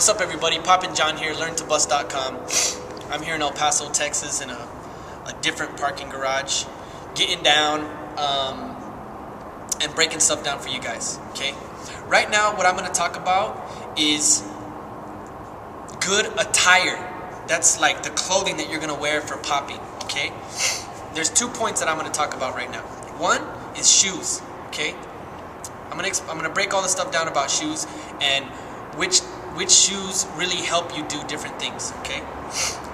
What's up, everybody? Poppin John here, learntobus.com. I'm here in El Paso, Texas, in a different parking garage, getting down and breaking stuff down for you guys. Okay. Right now, what I'm going to talk about is good attire. That's like the clothing that you're going to wear for popping. Okay. There's 2 points that I'm going to talk about right now. One is shoes. Okay. I'm gonna break all the stuff down about shoes and which shoes really help you do different things. Okay.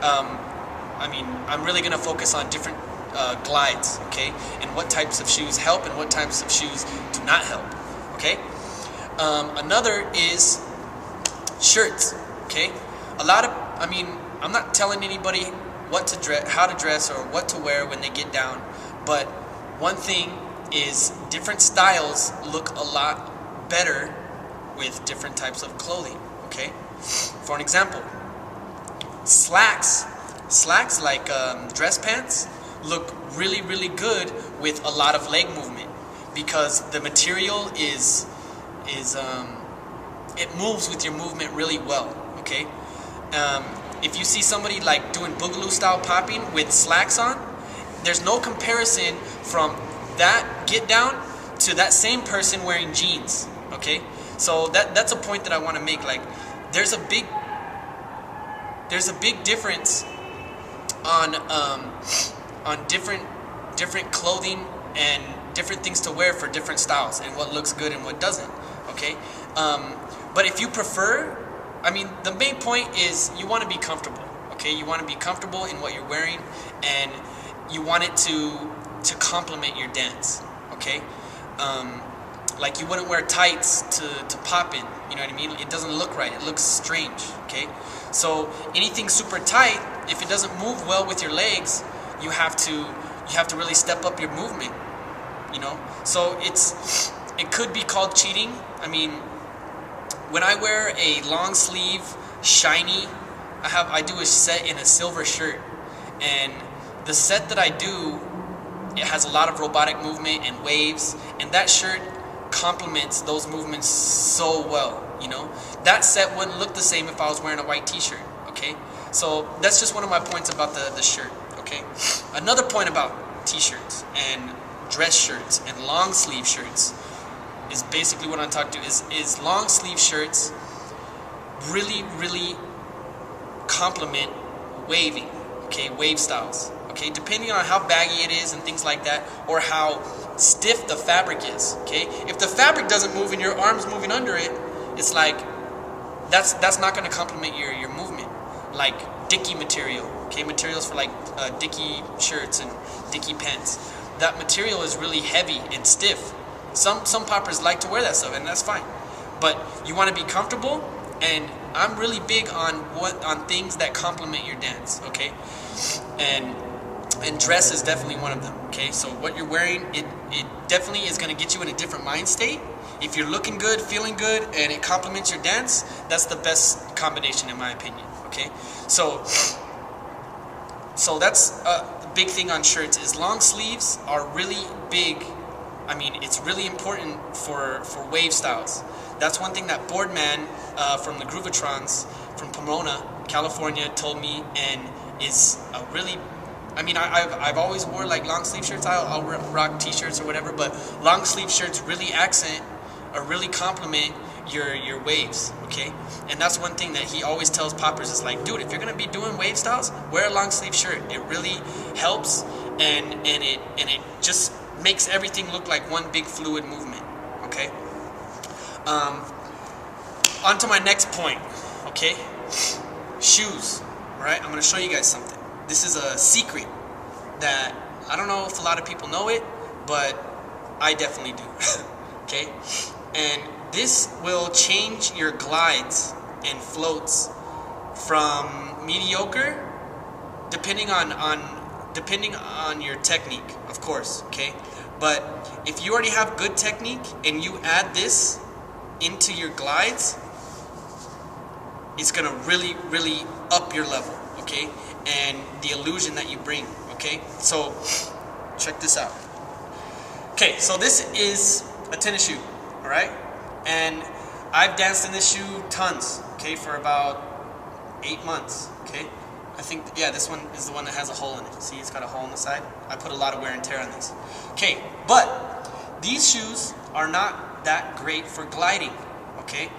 I'm really gonna focus on different glides. Okay, and what types of shoes help and what types of shoes do not help. Okay. Another is shirts. Okay. I'm not telling anybody what to dress, how to dress, or what to wear when they get down, but one thing is different styles look a lot better with different types of clothing. Okay, for an example, slacks like dress pants look really good with a lot of leg movement because the material is it moves with your movement really well. Okay, if you see somebody like doing boogaloo style popping with slacks on, there's no comparison from that get down to that same person wearing jeans. Okay, so that's a point that I want to make. Like, there's a big difference on different clothing and different things to wear for different styles and what looks good and what doesn't. Okay, but if you prefer, the main point is you want to be comfortable. Okay, you want to be comfortable in what you're wearing, and you want it to complement your dance. Okay, like you wouldn't wear tights to pop in. You know what I mean? It doesn't look right. It looks strange. Okay, so anything super tight, if it doesn't move well with your legs, you have to really step up your movement. You know, so it could be called cheating. When I wear a long sleeve shiny, I do a set in a silver shirt, and the set that I do, it has a lot of robotic movement and waves, and that shirt complements those movements so well. You know, that set wouldn't look the same if I was wearing a white t-shirt. Okay, so that's just one of my points about the shirt. Okay, another point about t-shirts and dress shirts and long sleeve shirts is basically what I'm talking to is long sleeve shirts really complement waving. Okay, wave styles. Okay, depending on how baggy it is and things like that, or how stiff the fabric is. Okay, if the fabric doesn't move and your arm's moving under it, it's like that's not going to complement your movement. Like Dickie material. Okay, materials for like Dickie shirts and Dickie pants. That material is really heavy and stiff. Some poppers like to wear that stuff, and that's fine. But you want to be comfortable, and I'm really big on things that complement your dance. Okay, and dress is definitely one of them. Okay, so what you're wearing, it definitely is going to get you in a different mind state. If you're looking good, feeling good, and it complements your dance, that's the best combination in my opinion. Okay, so that's the big thing on shirts is long sleeves are really big. It's really important for wave styles. That's one thing that Boardman from the Groovatrons from Pomona, California, told me, and is a really. I've always wore like long sleeve shirts. I'll rock t-shirts or whatever, but long sleeve shirts really accent or really complement your waves. Okay, and that's one thing that he always tells poppers is like, dude, if you're gonna be doing wave styles, wear a long sleeve shirt. It really helps, and it just makes everything look like one big fluid movement. Okay. On to my next point. Okay, shoes. All right, I'm gonna show you guys something. This is a secret that I don't know if a lot of people know it, but I definitely do. Okay, and this will change your glides and floats from mediocre, depending on your technique, of course. Okay, but if you already have good technique and you add this into your glides, it's gonna really up your level. Okay, and the illusion that you bring. Okay, so check this out. Okay, so this is a tennis shoe, all right? And I've danced in this shoe tons, okay, for about 8 months, okay. I think, yeah, this one is the one that has a hole in it. See, it's got a hole on the side. I put a lot of wear and tear on these. Okay, but these shoes are not that great for gliding, okay?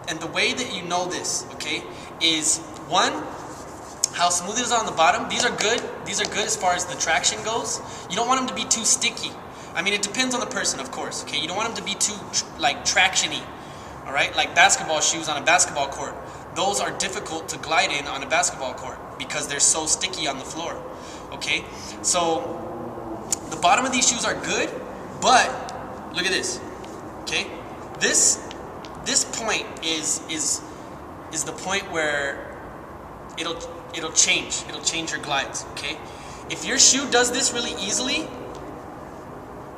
And the way that you know this, okay, is one, how smooth it is on the bottom. These are good. These are good as far as the traction goes. You don't want them to be too sticky. I mean, it depends on the person, of course, okay? You don't want them to be too, like, traction-y, all right? Like basketball shoes on a basketball court. Those are difficult to glide in on a basketball court because they're so sticky on the floor, okay? So the bottom of these shoes are good, but look at this, okay? This point is the point where it'll change your glides, okay? If your shoe does this really easily,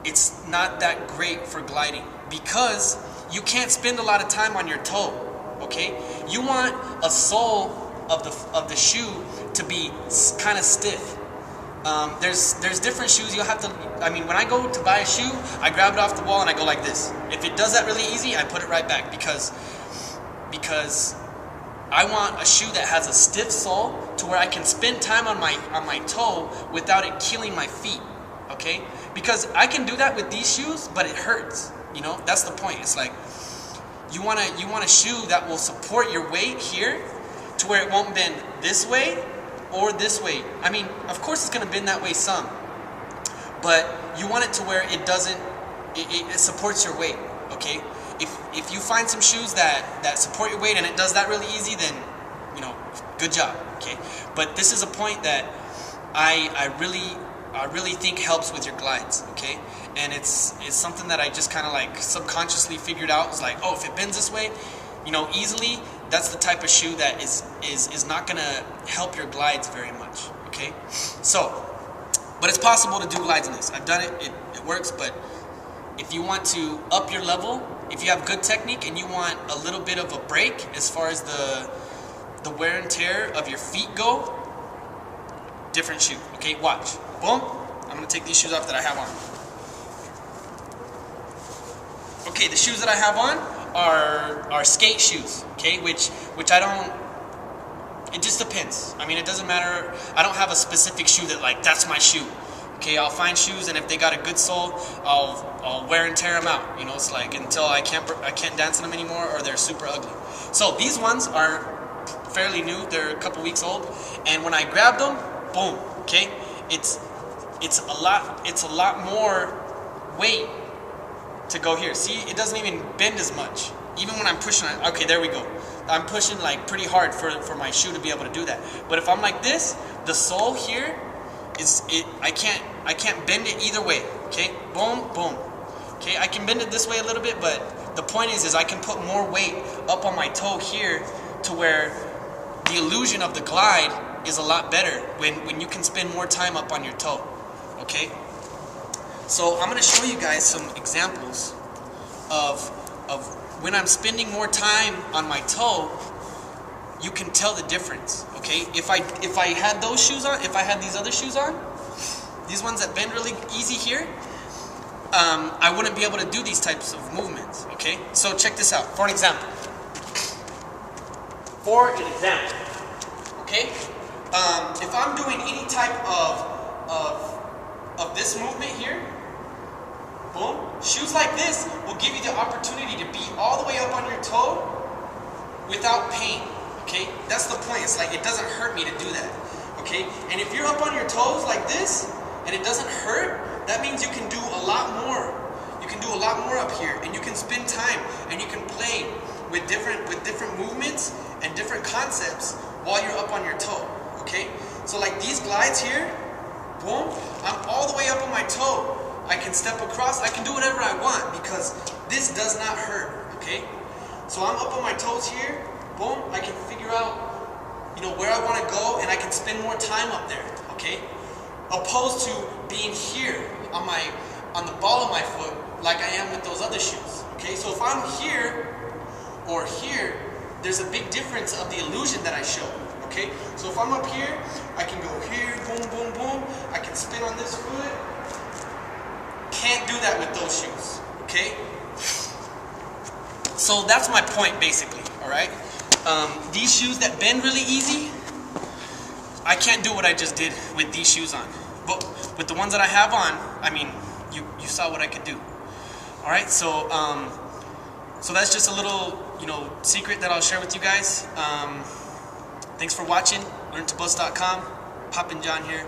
it's not that great for gliding because you can't spend a lot of time on your toe. Okay, you want a sole of the shoe to be kind of stiff. There's different shoes. You'll have to. I mean, when I go to buy a shoe, I grab it off the wall and I go like this. If it does that really easy, I put it right back because I want a shoe that has a stiff sole to where I can spend time on my toe without it killing my feet. Okay, because I can do that with these shoes, but it hurts. You know, that's the point. It's like. You want a shoe that will support your weight here to where it won't bend this way or this way. I mean, of course it's going to bend that way some, but you want it to where it doesn't, it supports your weight, okay? If you find some shoes that support your weight and it does that really easy, then, you know, good job, okay? But this is a point that I really think helps with your glides, okay? And it's something that I just kind of like subconsciously figured out. It's like, oh, if it bends this way, you know, easily, that's the type of shoe that is not gonna help your glides very much, okay? So, but it's possible to do glides in this. I've done it, it works, but if you want to up your level, if you have good technique and you want a little bit of a break as far as the wear and tear of your feet go, different shoe, okay? Watch. Boom. I'm going to take these shoes off that I have on. Okay, the shoes that I have on are skate shoes, okay? Which I don't, it just depends. I mean, it doesn't matter. I don't have a specific shoe that like, that's my shoe. Okay, I'll find shoes and if they got a good sole, I'll wear and tear them out. You know, it's like until I can't dance in them anymore or they're super ugly. So these ones are fairly new. They're a couple weeks old. And when I grabbed them, boom, okay? It's a lot more weight to go here. See, it doesn't even bend as much. Even when I'm pushing it, okay, there we go. I'm pushing like pretty hard for my shoe to be able to do that. But if I'm like this, the sole here I can't bend it either way. Okay, boom, boom. Okay, I can bend it this way a little bit, but the point is I can put more weight up on my toe here to where the illusion of the glide is a lot better when you can spend more time up on your toe. Okay, so I'm going to show you guys some examples of when I'm spending more time on my toe. You can tell the difference. Okay, if I had those shoes on, if I had these other shoes on, these ones that bend really easy here, I wouldn't be able to do these types of movements. Okay, so check this out. For an example. Okay, if I'm doing any type of this movement here, boom, shoes like this will give you the opportunity to be all the way up on your toe without pain. Okay, that's the point. It's like it doesn't hurt me to do that. Okay, and if you're up on your toes like this and it doesn't hurt, that means you can do a lot more. You can do a lot more up here, and you can spend time and you can play with different movements and different concepts while you're up on your toe. Okay, so like these glides here, boom, I'm all the way up on my toe. I can step across. I can do whatever I want because this does not hurt. Okay, so I'm up on my toes here. Boom, I can figure out, you know, where I want to go, and I can spend more time up there, okay? Opposed to being here on the ball of my foot like I am with those other shoes, okay? So if I'm here or here, there's a big difference of the illusion that I show, okay? So if I'm up here, I can go here, boom, boom, boom. I can spin on this foot. Can't do that with those shoes, okay? So that's my point basically, all right? These shoes that bend really easy, I can't do what I just did with these shoes on. But with the ones that I have on, I mean, you saw what I could do. All right, so so that's just a little, secret that I'll share with you guys. Thanks for watching. LearnToBuzz.com. Poppin John here.